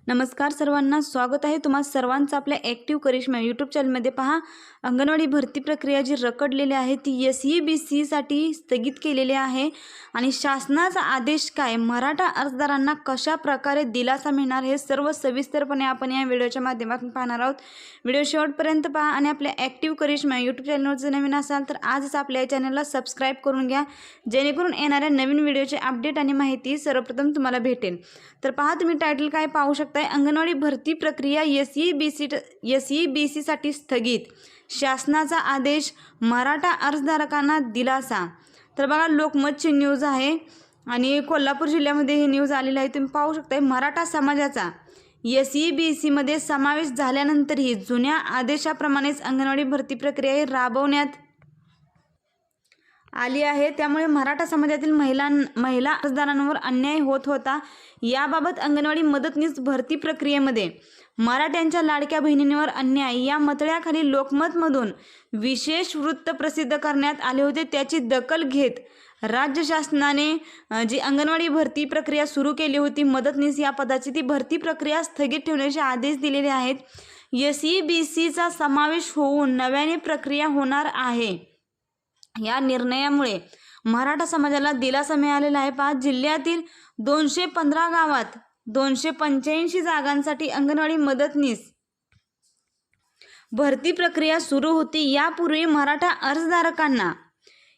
नमस्कार सर्वांना, स्वागत आहे तुम्हा सर्वांचं आपल्या ॲक्टिव्ह करिश्मा यूट्यूब चॅनलमध्ये। पहा, अंगणवाडी भरती प्रक्रिया जी रखडलेली आहे ती SEBC साठी स्थगित केलेली आहे आणि शासनाचा आदेश काय, मराठा अर्जदारांना कशा प्रकारे दिलासा मिळणार, हे सर्व सविस्तरपणे आपण या व्हिडिओच्या माध्यमातून पाहणार आहोत। व्हिडिओ शेवटपर्यंत पहा आणि आपल्या ॲक्टिव्ह करिश्मा यूट्यूब चॅनलवर जर नवीन असाल तर आजच आपल्या या चॅनलला सबस्क्राईब करून घ्या, जेणेकरून येणाऱ्या नवीन व्हिडिओचे अपडेट आणि माहिती सर्वप्रथम तुम्हाला भेटेल। तर पहा, तुम्ही टायटल काय पाहू शकता, अंगणवाडी भरती प्रक्रिया SEBC साठी स्थगित, शासनाचा आदेश, मराठा अर्जदारांना दिलासा। तर बघा, लोकमतची न्यूज आहे आणि कोल्हापूर जिल्ह्यामध्ये ही न्यूज आलेली आहे। तुम्ही पाहू शकता, मराठा समाजाचा SEBC मध्ये समावेश झाल्यानंतरही जुन्या आदेशाप्रमाणेच अंगणवाडी भरती प्रक्रिया राबवण्यात आली आहे। त्यामुळे मराठा समाजातील महिला अर्जदारांवर अन्याय होत होता। याबाबत अंगणवाडी मदतनीस भरती प्रक्रियेमध्ये मराठ्यांच्या लाडक्या बहिणींवर अन्याय या मतळ्याखाली लोकमतमधून विशेष वृत्त प्रसिद्ध करण्यात आले होते। त्याची दखल घेत राज्य शासनाने जी अंगणवाडी भरती प्रक्रिया सुरू केली होती मदतनीस या पदाची, ती भरती प्रक्रिया स्थगित ठेवण्याचे आदेश दिलेले आहेत। SEBCचा समावेश होऊन नव्याने प्रक्रिया होणार आहे। या निर्णयामुळे मराठा समाजाला दिलासा मिळालेला आहे। पहा, जिल्ह्यातील 215 गावात 285 जागांसाठी अंगणवाडी मदतनीस भरती प्रक्रिया सुरू होती। यापूर्वी मराठा अर्जदारांना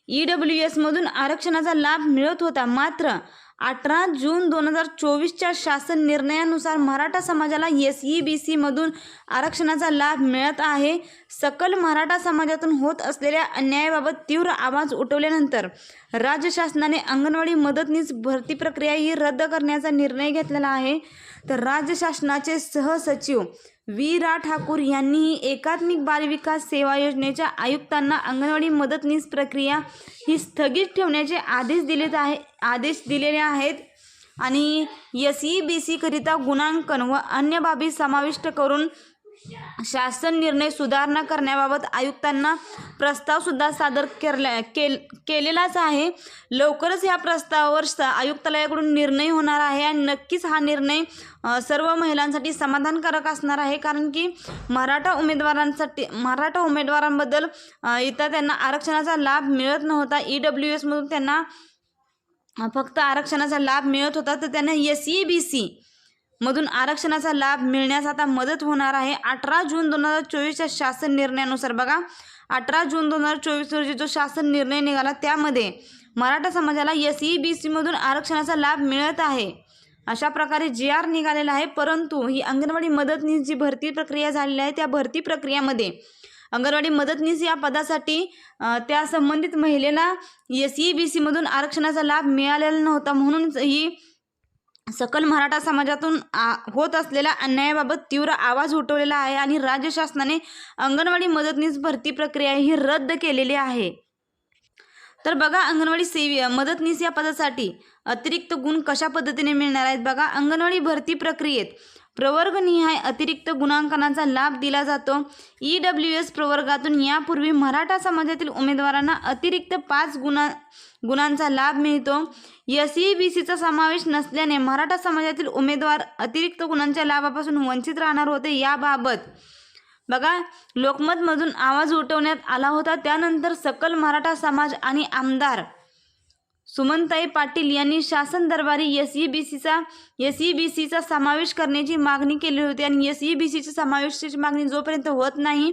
EWS मधून आरक्षणाचा लाभ मिळत होता, मात्र 18 जून 2024च्या शासन निर्णयानुसार मराठा समाजाला SEBC मधून आरक्षणाचा लाभ मिळत आहे। सकल मराठा समाजातून होत असलेल्या अन्यायाबाबत तीव्र आवाज उठवल्यानंतर राज्य शासनाने अंगणवाडी मदतनीस भरती प्रक्रिया ही रद्द करण्याचा निर्णय घेतलेला आहे। तर राज्य शासनाचे सहसचिव वी.रा. ठाकूर यांनी एकात्मिक बाल विकास सेवा योजनेच्या आयुक्तांना अंगणवाडी मदतनीस प्रक्रिया ही स्थगित ठेवण्याचे आदेश दिलेले आहेत आणि SEBC करिता गुणांकन व अन्य बाबी समाविष्ट करून शासन निर्णय सुधारणा करण्याबाबत आयुक्तांना प्रस्ताव सुद्धा सादर केलेलाच आहे। लवकरच या प्रस्तावावर आयुक्तालयाकडून निर्णय होणार आहे आणि नक्कीच हा निर्णय सर्व महिलांसाठी समाधानकारक असणार आहे, कारण की मराठा उमेदवारांबद्दल इथं त्यांना आरक्षणाचा लाभ मिळत नव्हता। EWS मधून त्यांना फक्त आरक्षणाचा लाभ मिळत होता, तर त्यांना SEBC मधून आरक्षणाचा लाभ मिळण्यास आता मदत होणार आहे। 18 जून 2024च्या शासन निर्णयानुसार, बघा, 18 जून 2024 रोजी जो शासन निर्णय निघाला त्यामध्ये मराठा समाजाला SEBC मधून आरक्षणाचा लाभ मिळत आहे, अशा प्रकारे GR निघालेला आहे। परंतु ही अंगणवाडी मदतनीस जी भरती प्रक्रिया झालेली आहे त्या भरती प्रक्रियेमध्ये अंगणवाडी मदतनीस या पदासाठी त्या संबंधित महिलेला SEBC मधून आरक्षणाचा लाभ मिळालेला नव्हता, म्हणून ही सकल मराठा समाजातून होत असलेल्या अन्यायाबाबत तीव्र आवाज उठवलेला आहे आणि राज्य शासनाने अंगणवाडी मदतनीस भरती प्रक्रिया ही रद्द केलेली आहे। तर बघा, अंगणवाडी मदतनीस या पदासाठी अतिरिक्त गुण कशा पद्धतीने मिळणार आहेत। बघा, अंगणवाडी भरती प्रक्रियेत प्रवर्गनिहाय अतिरिक्त गुणांकनाचा लाभ दिला जातो। EWS प्रवर्गातून यापूर्वी मराठा समाजातील उमेदवारांना अतिरिक्त 5 गुणांचा लाभ मिळतो। SEBCचा समावेश नसल्याने मराठा समाजातील उमेदवार अतिरिक्त गुणांच्या लाभापासून वंचित राहणार होते। याबाबत बघा, लोकमतमधून आवाज उठवण्यात आला होता। त्यानंतर सकल मराठा समाज आणि आमदार सुमनताई पाटील यांनी शासन दरबारी SEBCचा समावेश करण्याची मागणी केली होती आणि SEBCच्या समावेशाची मागणी जोपर्यंत होत नाही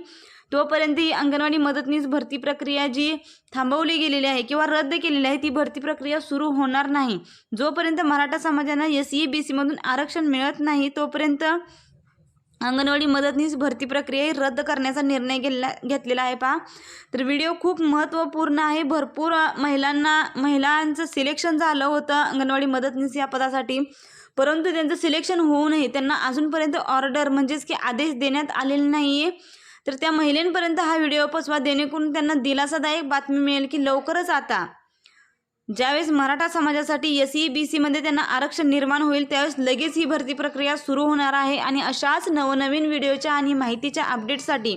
तोपर्यंत ही अंगणवाडी मदतनीस भरती प्रक्रिया जी थांबवली गेलेली आहे किंवा रद्द केलेली आहे ती भरती प्रक्रिया सुरू होणार नाही। जोपर्यंत मराठा समाजांना SEBC मधून आरक्षण मिळत नाही तोपर्यंत अंगणवाडी मदतनीस भरती प्रक्रिया रद्द करण्याचा निर्णय घेतलेला आहे। पहा, तर व्हिडिओ खूप महत्त्वपूर्ण आहे। भरपूर महिलांचं सिलेक्शन झालं होतं अंगणवाडी मदतनीस या पदासाठी, परंतु त्यांचं सिलेक्शन होऊनही त्यांना अजूनपर्यंत ऑर्डर म्हणजेच की आदेश देण्यात आलेले नाही आहे। तर त्या महिलांपर्यंत हा व्हिडिओ पोचवा, जेणेकरून त्यांना दिलासादायक बातमी मिळेल की लवकरच आता ज्यावेळेस मराठा समाजासाठी SEBC मध्ये त्यांना आरक्षण निर्माण होईल त्यावेळेस लगेच ही भरती प्रक्रिया सुरू होणार आहे। आणि अशाच नवनवीन व्हिडिओच्या आणि माहितीच्या अपडेटसाठी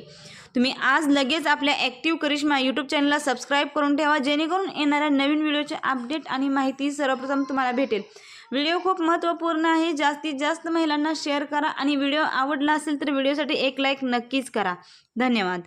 तुम्ही आज लगेच आपल्या ॲक्टिव्ह करिश्मा यूट्यूब चॅनलला सबस्क्राईब करून ठेवा, जेणेकरून येणाऱ्या नवीन व्हिडिओचे अपडेट आणि माहिती सर्वप्रथम तुम्हाला भेटेल। व्हिडिओ खूप महत्त्वपूर्ण आहे. जास्तीत जास्त महिलांना शेअर करा आणि व्हिडिओ आवडला असेल तर व्हिडिओसाठी एक लाईक नक्कीच करा. धन्यवाद.